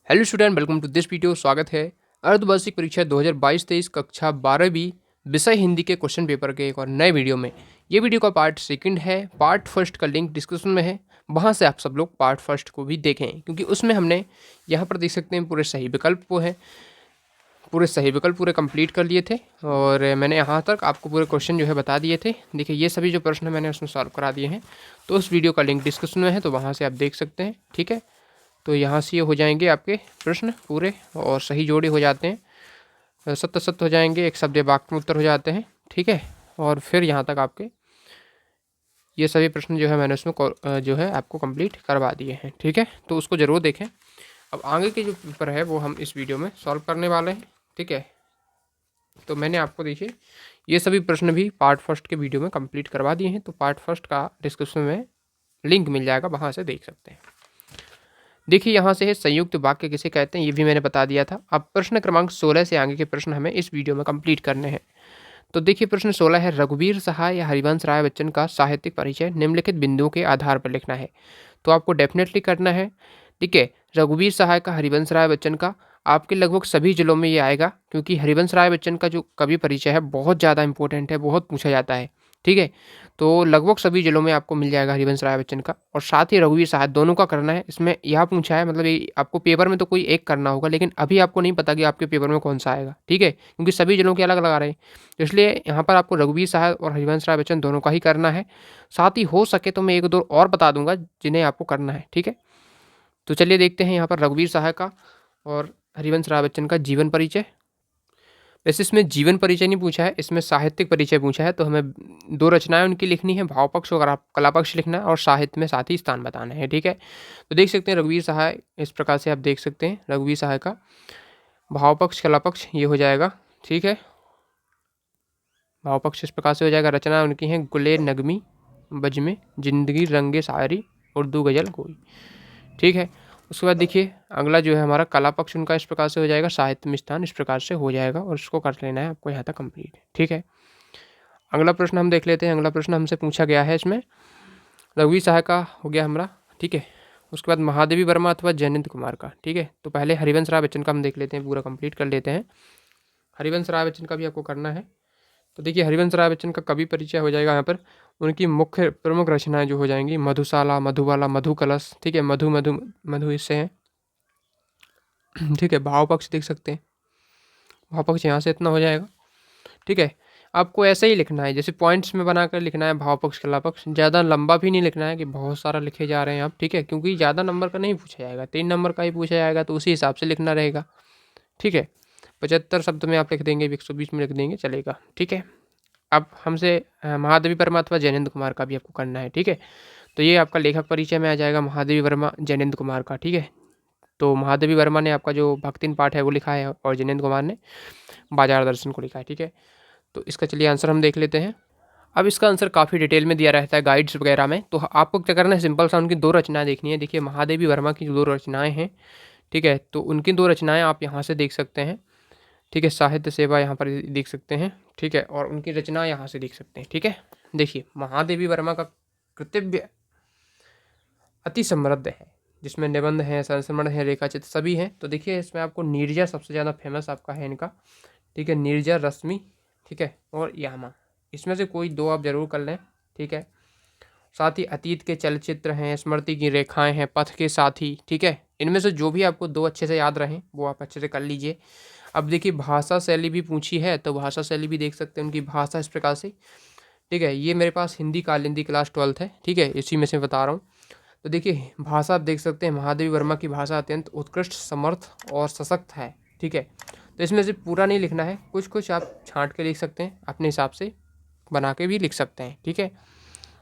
Hello student, welcome to this video. स्वागत है अर्धवार्षिक परीक्षा 2022-23 कक्षा 12वीं विषय हिंदी के क्वेश्चन पेपर के एक और नए वीडियो में। ये वीडियो का पार्ट सेकंड है। पार्ट फर्स्ट का लिंक डिस्क्रिप्शन में है, वहाँ से आप सब लोग पार्ट फर्स्ट को भी देखें, क्योंकि उसमें हमने यहाँ पर देख सकते हैं पूरे सही विकल्प वो हैं, पूरे सही विकल्प पूरे कंप्लीट कर लिए थे और मैंने यहाँ तक आपको पूरे क्वेश्चन जो है बता दिए थे। देखिए ये सभी जो प्रश्न मैंने उसमें सॉल्व करा दिए हैं, तो उस वीडियो का लिंक डिस्क्रिप्शन में है, तो वहाँ से आप देख सकते हैं। ठीक है, तो यहाँ से ये हो जाएंगे आपके प्रश्न पूरे और सही जोड़े हो जाते हैं, सत्य सत्य हो जाएंगे, एक शब्द वाक्य में उत्तर हो जाते हैं। ठीक है, और फिर यहाँ तक आपके ये सभी प्रश्न जो है मैंने उसमें जो है आपको कंप्लीट करवा दिए हैं। ठीक है, तो उसको ज़रूर देखें। अब आगे के जो पेपर है वो हम इस वीडियो में सॉल्व करने वाले हैं। ठीक है, तो मैंने आपको देखिए ये सभी प्रश्न भी पार्ट फर्स्ट के वीडियो में कंप्लीट करवा दिए हैं, तो पार्ट फर्स्ट का डिस्क्रिप्शन में लिंक मिल जाएगा, वहाँ से देख सकते हैं। देखिए यहाँ से है संयुक्त वाक्य किसे कहते हैं, ये भी मैंने बता दिया था। अब प्रश्न क्रमांक 16 से आगे के प्रश्न हमें इस वीडियो में कंप्लीट करने हैं। तो देखिए प्रश्न 16 है, रघुवीर सहाय या हरिवंश राय बच्चन का साहित्यिक परिचय निम्नलिखित बिंदुओं के आधार पर लिखना है। तो आपको डेफिनेटली करना है। ठीक है, रघुवीर सहाय का हरिवंश राय बच्चन का आपके लगभग सभी जिलों में ये आएगा, क्योंकि हरिवंश राय बच्चन का जो कवि परिचय है बहुत ज़्यादा इंपॉर्टेंट है, बहुत पूछा जाता है। ठीक है, तो लगभग सभी जिलों में आपको मिल जाएगा हरिवंश राय बच्चन का, और साथ ही रघुवीर सहाय, दोनों का करना है। इसमें यह पूछा है, मतलब ये आपको पेपर में तो कोई एक करना होगा, लेकिन अभी आपको नहीं पता कि आपके पेपर में कौन सा आएगा। ठीक है, क्योंकि सभी जिलों के अलग अलग आ रहे हैं, तो इसलिए यहाँ पर आपको रघुवीर सहाय और हरिवंश राय बच्चन दोनों का ही करना है। साथ ही हो सके तो मैं एक दो और बता दूंगा जिन्हें आपको करना है। ठीक है, तो चलिए देखते हैं यहाँ पर रघुवीर सहाय का और हरिवंश राय बच्चन का जीवन परिचय। वैसे इसमें जीवन परिचय नहीं पूछा है, इसमें साहित्यिक परिचय पूछा है। तो हमें दो रचनाएं उनकी लिखनी है, भाव पक्ष और कला पक्ष लिखना है, और साहित्य में साथ ही स्थान बताना है। ठीक है, तो देख सकते हैं रघुवीर सहाय, इस प्रकार से आप देख सकते हैं रघुवीर सहाय का भाव पक्ष कला पक्ष ये हो जाएगा। ठीक है, भाव पक्ष इस प्रकार से हो जाएगा। रचना उनकी है गुले नगमी बजमे जिंदगी रंगे शायरी उर्दू गजल कोई। ठीक है, उसके बाद देखिए अगला जो है हमारा कला पक्ष उनका इस प्रकार से हो जाएगा, साहित्य में स्थान इस प्रकार से हो जाएगा, और इसको कर लेना है आपको यहाँ तक कंप्लीट। ठीक है, अगला प्रश्न हम देख लेते हैं। अगला प्रश्न हमसे पूछा गया है, इसमें रघुवीर सहाय का हो गया हमारा। ठीक है, उसके बाद महादेवी वर्मा अथवा जयंत कुमार का। ठीक है, तो पहले हरिवंश राय बच्चन का हम देख लेते हैं, पूरा कंप्लीट कर लेते हैं। हरिवंश राय बच्चन का भी आपको करना है। तो देखिए हरिवंश राय बच्चन का कवि परिचय हो जाएगा यहाँ पर। उनकी मुख्य प्रमुख रचनाएं जो हो जाएंगी मधुशाला, मधुबाला, मधु कलश। ठीक है, मधु मधु मधु इससे हैं। ठीक है, भाव पक्ष देख सकते हैं, भाव पक्ष यहाँ से इतना हो जाएगा। ठीक है, आपको ऐसे ही लिखना है, जैसे पॉइंट्स में बनाकर लिखना है भाव पक्ष कला पक्ष। ज़्यादा लंबा भी नहीं लिखना है कि बहुत सारा लिखे जा रहे हैं आप। ठीक है, क्योंकि ज़्यादा नंबर का नहीं पूछा जाएगा, 3 नंबर का ही पूछा जाएगा, तो उसी हिसाब से लिखना रहेगा। ठीक है, 75 शब्द में आप लिख देंगे, 120 में लिख देंगे, चलेगा। ठीक है, अब हमसे महादेवी वर्मा अथवा जयनंद कुमार का भी आपको करना है। ठीक है, तो ये आपका लेखक परिचय में आ जाएगा, महादेवी वर्मा जयनंद कुमार का। ठीक है, तो महादेवी वर्मा ने आपका जो भक्तिन पाठ है वो लिखा है, और जयनंद कुमार ने बाजार दर्शन को लिखा है। ठीक है, तो इसका चलिए आंसर हम देख लेते हैं। अब इसका आंसर काफ़ी डिटेल में दिया रहता है गाइड्स वगैरह में, तो आपको क्या करना है, सिंपल सा उनकी दो रचनाएं देखनी है। देखिए महादेवी वर्मा की जो दो रचनाएं हैं, ठीक है, तो उनकी दो रचनाएं आप यहाँ से देख सकते हैं। ठीक है, साहित्य सेवा यहाँ पर देख सकते हैं। ठीक है, और उनकी रचना यहाँ से देख सकते हैं। ठीक है, देखिए महादेवी वर्मा का कृतिव्य अति समृद्ध है, जिसमें निबंध हैं, संस्मरण है, रेखाचित्र सभी हैं। तो देखिए इसमें आपको नीरजा सबसे ज़्यादा फेमस आपका है इनका। ठीक है, नीरजा, रश्मि, ठीक है, और यामा, इसमें से कोई दो आप जरूर कर लें। ठीक है, साथ ही अतीत के चलचित्र हैं, स्मृति की रेखाएं हैं, पथ के साथी। ठीक है, इनमें से जो भी आपको दो अच्छे से याद रहें वो आप अच्छे से कर लीजिए। अब देखिए भाषा शैली भी पूछी है, तो भाषा शैली भी देख सकते हैं उनकी भाषा इस प्रकार से। ठीक है, ये मेरे पास हिंदी कालिंदी क्लास 12th है। ठीक है, इसी में से बता रहा हूँ। तो देखिए भाषा आप देख सकते हैं, महादेवी वर्मा की भाषा अत्यंत उत्कृष्ट, समर्थ और सशक्त है। ठीक है, तो इसमें से पूरा नहीं लिखना है, कुछ कुछ आप छांट के लिख सकते हैं, अपने हिसाब से बना के भी लिख सकते हैं। ठीक है,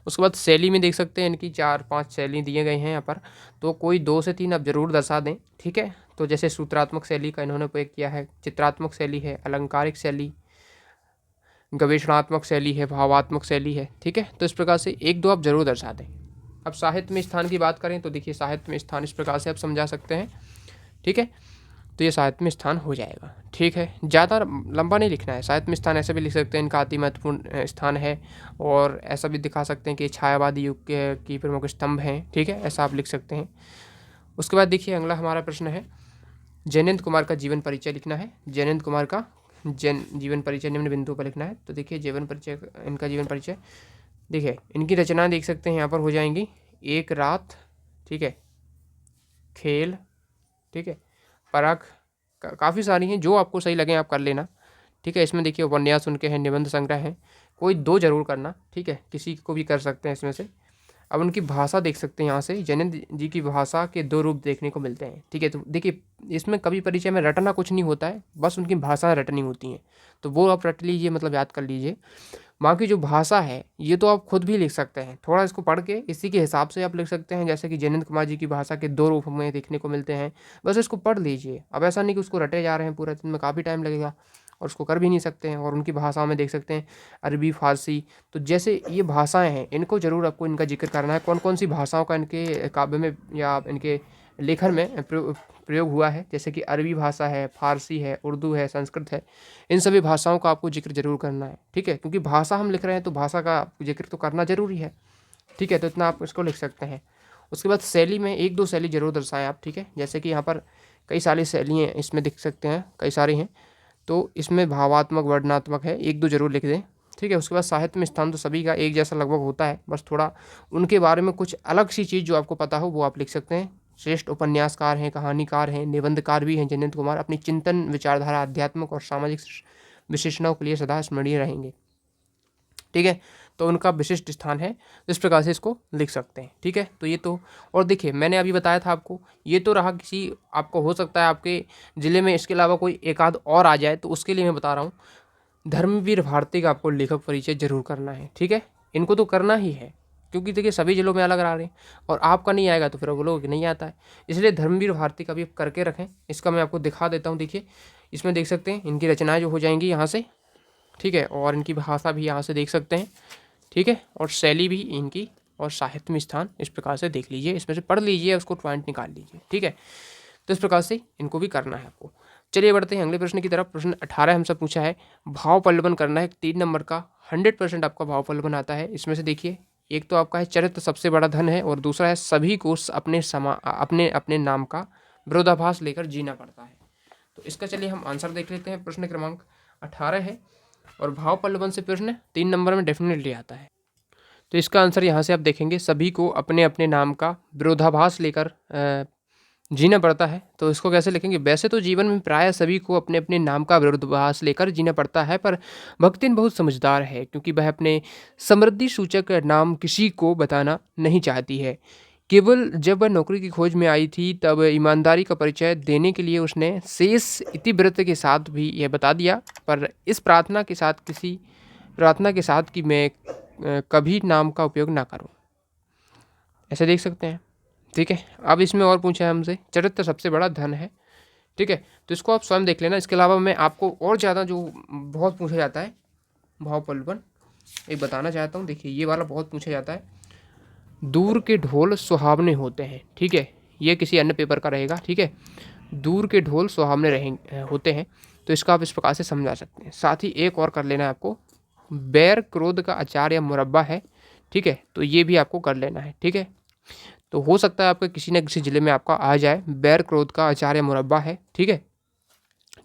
उसके बाद शैली में देख सकते हैं इनकी 4-5 शैली दिए गए हैं यहाँ पर, तो कोई 2 से 3 आप जरूर दर्शा दें। ठीक है, तो जैसे सूत्रात्मक शैली का इन्होंने उपयोग किया है, चित्रात्मक शैली है, अलंकारिक शैली, गवेषणात्मक शैली है, भावात्मक शैली है। ठीक है, तो इस प्रकार से 1-2 आप जरूर दर्शा दें। अब साहित्य में स्थान की बात करें तो देखिए साहित्य में स्थान इस प्रकार से आप समझा सकते हैं। ठीक है, तो ये साहित्य में स्थान हो जाएगा। ठीक है, ज़्यादा लंबा नहीं लिखना है। साहित्य में स्थान ऐसे भी लिख सकते हैं इनका अति महत्वपूर्ण स्थान है, और ऐसा भी दिखा सकते हैं कि छायावादी युग की प्रमुख स्तंभ हैं। ठीक है, ऐसा आप लिख सकते हैं। उसके बाद देखिए अगला हमारा प्रश्न है, जयनंद कुमार का जीवन परिचय लिखना है। जयनंद कुमार का जीवन परिचय निम्न बिंदुओं पर लिखना है। तो देखिए जीवन परिचय, इनका जीवन परिचय देखिए, इनकी रचना देख सकते हैं यहाँ पर हो जाएंगी, एक रात, ठीक है, खेल, ठीक है, परख, काफ़ी सारी हैं, जो आपको सही लगे आप कर लेना, ठीक है। इसमें देखिए उपन्यास उनके हैं, निबंध संग्रह हैं, कोई दो जरूर करना, ठीक है, किसी को भी कर सकते हैं इसमें से। अब उनकी भाषा देख सकते हैं यहाँ से, जयनंद जी की भाषा के दो रूप देखने को मिलते हैं, ठीक है। तो देखिए इसमें कवि परिचय में रटना कुछ नहीं होता है, बस उनकी भाषाएं रटनी होती हैं, तो वो आप रट लीजिए, मतलब याद कर लीजिए। बाकी जो भाषा है ये तो आप खुद भी लिख सकते हैं, थोड़ा इसको पढ़ के इसी के हिसाब से आप लिख सकते हैं, जैसे कि जयनंद कुमार जी की भाषा के दो रूप हमें देखने को मिलते हैं, बस इसको पढ़ लीजिए। अब ऐसा नहीं कि उसको रटे जा रहे हैं पूरे दिन में, काफ़ी टाइम लगेगा और उसको कर भी नहीं सकते हैं। और उनकी भाषाओं में देख सकते हैं अरबी, फारसी, तो जैसे ये भाषाएं हैं इनको जरूर आपको इनका जिक्र करना है, कौन कौन सी भाषाओं का इनके काव्य में या इनके लेखन में प्रयोग हुआ है, जैसे कि अरबी भाषा है, फारसी है, उर्दू है, संस्कृत है, इन सभी भाषाओं का आपको जिक्र जरूर करना है, ठीक है, क्योंकि भाषा हम लिख रहे हैं तो भाषा का जिक्र तो करना जरूरी है, ठीक है। तो इतना आप इसको लिख सकते हैं। उसके बाद शैली में एक दो शैली जरूर दर्शाएं आप, ठीक है, जैसे कि यहाँ पर कई सारी शैलियाँ इसमें दिख सकते हैं, कई सारी हैं, तो इसमें भावात्मक, वर्णनात्मक है, एक दो जरूर लिख दें, ठीक है। उसके बाद साहित्य में स्थान तो सभी का एक जैसा लगभग होता है, बस थोड़ा उनके बारे में कुछ अलग सी चीज़ जो आपको पता हो वो आप लिख सकते हैं। श्रेष्ठ उपन्यासकार हैं, कहानीकार हैं, निबंधकार भी हैं जयनंद कुमार, अपनी चिंतन, विचारधारा, आध्यात्मिक और सामाजिक विशेषणाओं के लिए सदा स्मरणीय रहेंगे, ठीक है। तो उनका विशिष्ट स्थान है, इस प्रकार से इसको लिख सकते हैं, ठीक है। तो ये तो, और देखिए मैंने अभी बताया था आपको, ये तो रहा किसी, आपको हो सकता है आपके ज़िले में इसके अलावा कोई एक आध और आ जाए, तो उसके लिए मैं बता रहा हूँ, धर्मवीर भारती का आपको लेखक परिचय जरूर करना है, ठीक है। इनको तो करना ही है, क्योंकि देखिए सभी जिलों में अलग आ रहे हैं और आपका नहीं आएगा तो फिर वो लोग नहीं आता है, इसलिए धर्मवीर भारती का भी करके रखें। इसका मैं आपको दिखा देता हूँ, देखिए इसमें देख सकते हैं इनकी रचनाएं जो हो जाएंगी यहाँ से, ठीक है, और इनकी भाषा भी यहाँ से देख सकते हैं, ठीक है, और शैली भी इनकी, और साहित्य में स्थान इस प्रकार से देख लीजिए, इसमें से पढ़ लीजिए, उसको पॉइंट निकाल लीजिए, ठीक है। तो इस प्रकार से इनको भी करना है आपको। चलिए बढ़ते हैं अगले प्रश्न की तरफ। प्रश्न 18 हमसे पूछा है, भाव पल्लवन करना है, 3 नंबर का, 100% आपका भाव पल्लवन आता है। इसमें से देखिए एक तो आपका है चरित्र सबसे बड़ा धन है, और दूसरा है सभी को अपने अपने नाम का विरोधाभास लेकर जीना पड़ता है। तो इसका चलिए हम आंसर देख लेते हैं। प्रश्न क्रमांक 18 है और भाव पल्लवन से प्रश्न 3 नंबर में डेफिनेटली आता है। तो इसका आंसर यहाँ से आप देखेंगे, सभी को अपने अपने नाम का विरोधाभास लेकर जीना पड़ता है। तो इसको कैसे लिखेंगे, वैसे तो जीवन में प्राय सभी को अपने अपने नाम का विरोधाभास लेकर जीना पड़ता है, पर भक्तिन बहुत समझदार है, क्योंकि वह अपने समृद्धि सूचक नाम किसी को बताना नहीं चाहती है। केवल जब वह नौकरी की खोज में आई थी तब ईमानदारी का परिचय देने के लिए उसने शेष इतिव्रत के साथ भी यह बता दिया, पर इस प्रार्थना के साथ कि मैं कभी नाम का उपयोग ना करूं। ऐसे देख सकते हैं, ठीक है। अब इसमें और पूछा है हमसे, चरित्र सबसे बड़ा धन है, ठीक है, तो इसको आप स्वयं देख लेना। इसके अलावा मैं आपको और ज़्यादा जो बहुत पूछा जाता है भाव पल्लवन एक बताना चाहता हूँ। देखिए ये वाला बहुत पूछा जाता है, दूर के ढोल सुहावने होते हैं, ठीक है, ये किसी अन्य पेपर का रहेगा, ठीक है, दूर के ढोल सुहावने होते हैं, तो इसका आप इस प्रकार से समझा सकते हैं। साथ ही एक और कर लेना है आपको, बैर क्रोध का अचार या मुरब्बा है, ठीक है, तो ये भी आपको कर लेना है, ठीक है। तो हो सकता है आपके किसी न किसी जिले में आपका आ जाए, बैर क्रोध का अचार या मुरब्बा है, ठीक है,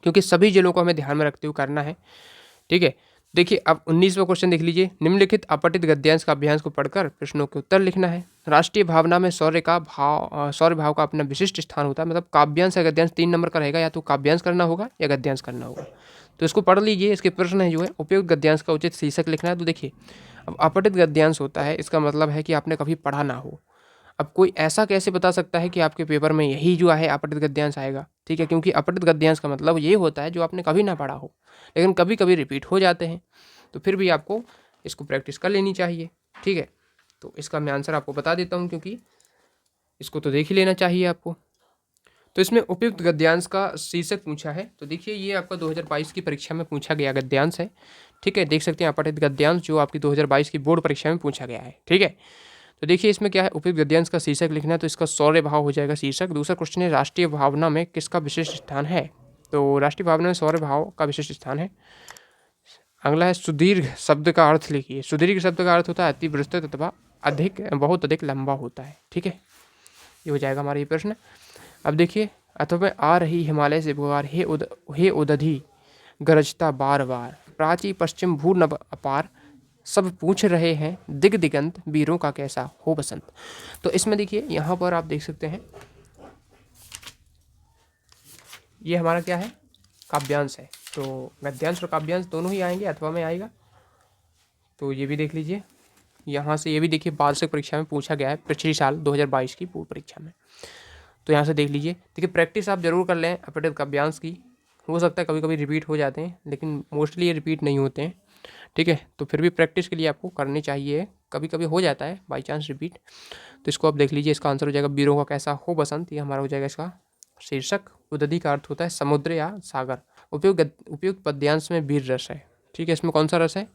क्योंकि सभी जिलों को हमें ध्यान में रखते हुए करना है, ठीक है। देखिए अब 19वां क्वेश्चन देख लीजिए, निम्नलिखित अपठित गद्यांश का अभ्यास को पढ़कर प्रश्नों के उत्तर लिखना है। राष्ट्रीय भावना में शौर्य भाव का अपना विशिष्ट स्थान होता है, मतलब काव्यांश या गद्यांश 3 नंबर का रहेगा, या तो काव्यांश करना होगा या गद्यांश करना होगा। तो इसको पढ़ लीजिए, इसके प्रश्न है जो है, उपयुक्त गद्यांश का उचित शीर्षक लिखना है। तो देखिए अब अपठित गद्यांश होता है, इसका मतलब है कि आपने कभी पढ़ा ना हो। अब कोई ऐसा कैसे बता सकता है कि आपके पेपर में यही जो है अपठित गद्यांश आएगा, ठीक है, क्योंकि अपठित गद्यांश का मतलब ये होता है जो आपने कभी ना पढ़ा हो, लेकिन कभी कभी रिपीट हो जाते हैं, तो फिर भी आपको इसको प्रैक्टिस कर लेनी चाहिए, ठीक है। तो इसका मैं आंसर आपको बता देता हूँ, क्योंकि इसको तो देख ही लेना चाहिए आपको। तो इसमें उपयुक्त गद्यांश का शीर्षक पूछा है, तो देखिए ये आपका 2022 की परीक्षा में पूछा गया गद्यांश है, ठीक है, देख सकते हैं अपठित गद्यांश जो आपकी 2022 की बोर्ड परीक्षा में पूछा गया है, ठीक है। तो देखिए इसमें क्या है, उपयुक्त गद्यांश का शीर्षक लिखना है, तो इसका शौर्य भाव हो जाएगा शीर्षक। दूसरा क्वेश्चन है, राष्ट्रीय भावना में किसका विशिष्ट स्थान है, तो राष्ट्रीय भावना में शौर्य भाव का विशिष्ट स्थान है। अगला है, सुदीर्घ शब्द का अर्थ लिखिए। सुदीर्घ शब्द का अर्थ होता है अति विस्तृत अथवा बहुत अधिक लंबा होता है, ठीक है, ये हो जाएगा हमारा ये प्रश्न। अब देखिए अथवा मैं आ रही हिमालय से पुकार, हे उदधि गरजता बार बार, प्राची पश्चिम भू नभ अपार, सब पूछ रहे हैं दिग दिगंत, वीरों का कैसा हो बसंत। तो इसमें देखिए यहाँ पर आप देख सकते हैं ये हमारा क्या है, काव्यांश है। तो गद्यांश और काव्यांश दोनों ही आएंगे, अथवा में आएगा। तो ये भी देख लीजिए, यहाँ से ये भी देखिए वार्षिक परीक्षा में पूछा गया है पिछले साल 2022 की पूर्व परीक्षा में। तो यहाँ से देख लीजिए। देखिए प्रैक्टिस आप जरूर कर लें अपडेट काव्यांश की, हो सकता है कभी कभी रिपीट हो जाते हैं, लेकिन मोस्टली ये रिपीट नहीं होते हैं, ठीक है। तो फिर भी प्रैक्टिस के लिए आपको करनी चाहिए, कभी कभी हो जाता है बाई चांस रिपीट। तो इसको आप देख लीजिए, इसका आंसर हो जाएगा वीरों का कैसा हो बसंत, ये हमारा हो जाएगा इसका शीर्षक। उदधि का अर्थ होता है समुद्र या सागर। उपयुक्त पद्यांश में वीर रस है, ठीक है। इसमें कौन सा रस है,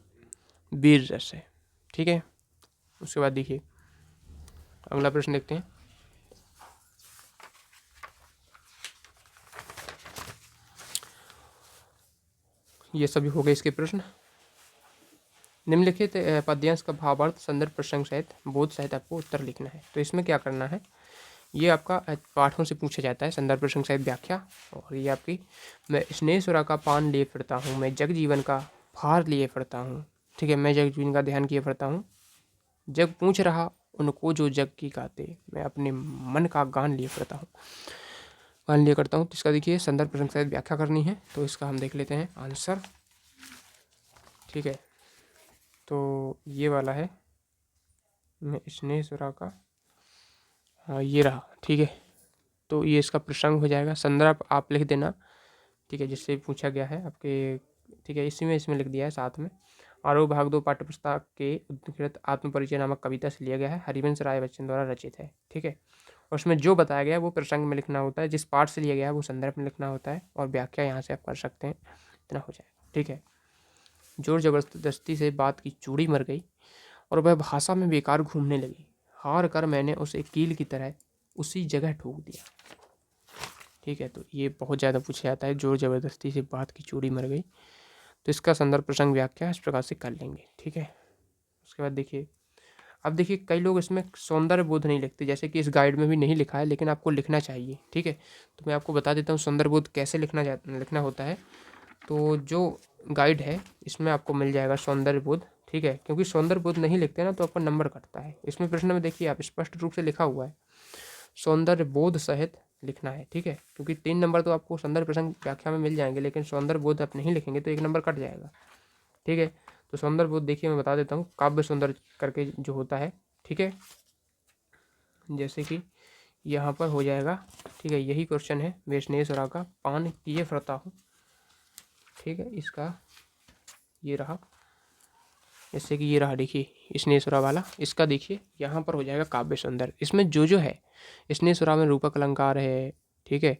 वीर रस है, ठीक है। उसके बाद देखिए अगला प्रश्न देखते हैं। ये सभी हो गए इसके प्रश्न। निम्नलिखित पद्यांश का भावार्थ संदर्भ प्रसंग सहित बोध सहित आपको उत्तर लिखना है। तो इसमें क्या करना है, ये आपका पाठों से पूछा जाता है, संदर्भ प्रसंग सहित व्याख्या। और ये आपकी, मैं स्नेह सुरा का पान लिए फिरता हूँ, मैं जग जीवन का भार लिए फिरता हूँ, ठीक है। मैं जग जीवन का ध्यान किए फिरता हूँ, जग पूछ रहा उनको जो जग की गाते, मैं अपने मन का गान लिए फिरता हूँ, गान लिए करता हूँ। तो इसका देखिए संदर्भ प्रसंग सहित व्याख्या करनी है। तो इसका हम देख लेते हैं आंसर, ठीक है। तो ये वाला है, मैं स्नेह सुरा का, हाँ ये रहा, ठीक है। तो ये इसका प्रसंग हो जाएगा। संदर्भ आप लिख देना, ठीक है, जिससे पूछा गया है आपके, ठीक है। इसी में इसमें लिख दिया है साथ में। आरोह भाग 2 पाठ्य पुस्तक के उद्धृत आत्मपरिचय नामक कविता से लिया गया है, हरिवंश राय बच्चन द्वारा रचित है, ठीक है। और उसमें जो बताया गया है वो प्रसंग में लिखना होता है, जिस पाठ से लिया गया है वो संदर्भ में लिखना होता है, और व्याख्या यहाँ से आप कर सकते हैं। इतना हो जाएगा, ठीक है। जोर जबरदस्ती से बात की चूड़ी मर गई, और वह भाषा में बेकार घूमने लगी, हार कर मैंने उसे कील की तरह उसी जगह ठोक दिया, ठीक है। तो ये बहुत ज़्यादा पूछा जाता है, जोर जबरदस्ती से बात की चूड़ी मर गई। तो इसका संदर्भ प्रसंग व्याख्या इस प्रकार से कर लेंगे, ठीक है। उसके बाद देखिए, अब देखिए कई लोग इसमें सौंदर्य बोध नहीं लिखते, जैसे कि इस गाइड में भी नहीं लिखा है, लेकिन आपको लिखना चाहिए, ठीक है। तो मैं आपको बता देता हूँ सौंदर्य बोध कैसे लिखना होता है। तो जो गाइड है इसमें आपको मिल जाएगा सौंदर्य बोध, ठीक है। क्योंकि सौंदर्य बोध नहीं लिखते ना तो आपका नंबर कटता है। इसमें प्रश्न में देखिए आप स्पष्ट रूप से लिखा हुआ है सौंदर्य बोध सहित लिखना है, ठीक है। क्योंकि 3 नंबर तो आपको सौंदर्य प्रसंग व्याख्या में मिल जाएंगे, लेकिन सौंदर्य बोध आप नहीं लिखेंगे तो 1 नंबर कट जाएगा, ठीक है। तो सौंदर्य बोध देखिए मैं बता देता हूँ, काव्य सौंदर्य करके जो होता है, ठीक है। जैसे कि यहाँ पर हो जाएगा, ठीक है। यही क्वेश्चन है, मैं स्नेह सुरा का पान किए फिरता हूँ, ठीक है। इसका ये रहा, जैसे कि ये रहा देखिए स्नेहसुरा वाला, इसका देखिए यहाँ पर हो जाएगा काव्य सुंदर। इसमें जो है स्नेहसुरा में रूपक अलंकार है, ठीक है,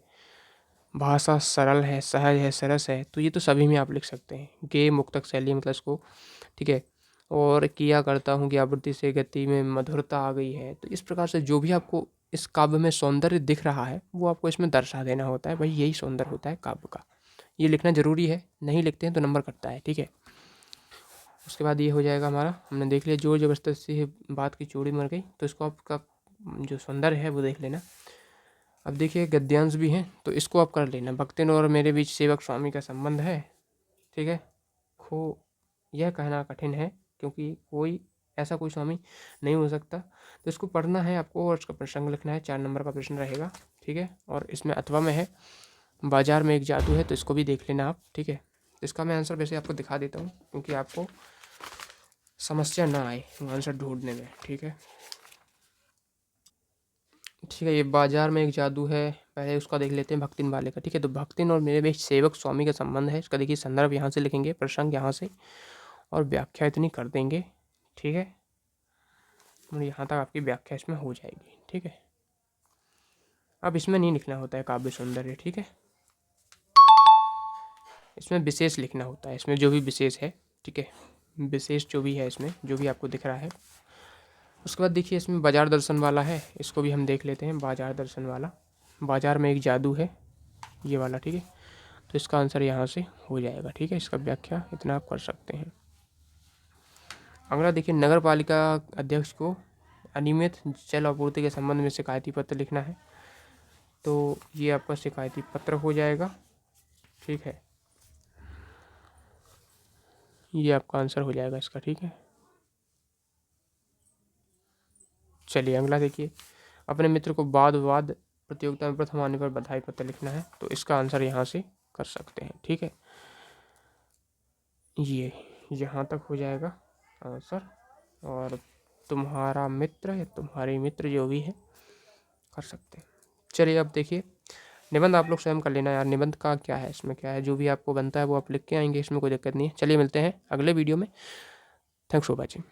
भाषा सरल है, सहज है, सरस है, तो ये तो सभी में आप लिख सकते हैं। गे मुक्तक शैली मतलब इसको, ठीक है। और किया करता हूँ कि आवृत्ति से गति में मधुरता आ गई है। तो इस प्रकार से जो भी आपको इस काव्य में सौंदर्य दिख रहा है वो आपको इसमें दर्शा देना होता है, भाई यही सौंदर्य होता है काव्य का। ये लिखना जरूरी है, नहीं लिखते हैं तो नंबर कटता है, ठीक है। उसके बाद ये हो जाएगा हमारा, हमने देख लिया जोर जबरदस्ती से बात की चूड़ी मर गई। तो इसको आपका जो सौंदर्य है वो देख लेना। अब देखिए गद्यांश भी हैं, तो इसको आप कर लेना। भक्तिन और मेरे बीच सेवक स्वामी का संबंध है, ठीक है। खो यह कहना कठिन है, क्योंकि ऐसा कोई स्वामी नहीं हो सकता। तो इसको पढ़ना है आपको और इसका प्रसंग लिखना है, 4 नंबर का प्रश्न रहेगा, ठीक है। और इसमें अथवा में है बाजार में एक जादू है, तो इसको भी देख लेना आप, ठीक है। इसका मैं आंसर वैसे आपको दिखा देता हूँ, क्योंकि आपको समस्या ना आए आंसर ढूंढने में, ठीक है। ठीक है, ये बाजार में एक जादू है, पहले उसका देख लेते हैं भक्तिन वाले का, ठीक है। तो भक्तिन और मेरे बीच सेवक स्वामी का संबंध है, इसका देखिए संदर्भ यहाँ से लिखेंगे, प्रसंग यहाँ से, और व्याख्या इतनी कर देंगे, ठीक है। और यहाँ तक आपकी व्याख्या इसमें हो जाएगी, ठीक है। अब इसमें नहीं लिखना होता है काव्य सौंदर्य, ठीक है। इसमें विशेष लिखना होता है, इसमें जो भी विशेष है, ठीक है, विशेष जो भी है इसमें जो भी आपको दिख रहा है। उसके बाद देखिए इसमें बाजार दर्शन वाला है, इसको भी हम देख लेते हैं। बाजार दर्शन वाला, बाजार में एक जादू है, ये वाला, ठीक है। तो इसका आंसर यहाँ से हो जाएगा, ठीक है। इसका व्याख्या इतना आप कर सकते हैं। अगला देखिए नगर पालिका अध्यक्ष को अनियमित जल आपूर्ति के संबंध में शिकायती पत्र लिखना है। तो ये आपका शिकायती पत्र हो जाएगा। ठीक है, ये आपका आंसर हो जाएगा इसका। ठीक है, चलिए अगला देखिए। अपने मित्र को वाद विवाद प्रतियोगिता में प्रथम आने पर बधाई पत्र लिखना है, तो इसका आंसर यहाँ से कर सकते हैं। ठीक है, ये यहाँ तक हो जाएगा आंसर। और तुम्हारा मित्र या तुम्हारे मित्र जो भी है कर सकते हैं। चलिए अब देखिए, निबंध आप लोग स्वयं कर लेना यार। निबंध का क्या है, इसमें क्या है, जो भी आपको बनता है वो आप लिख के आएंगे, इसमें कोई दिक्कत नहीं है। चलिए मिलते हैं अगले वीडियो में। Thanks for watching.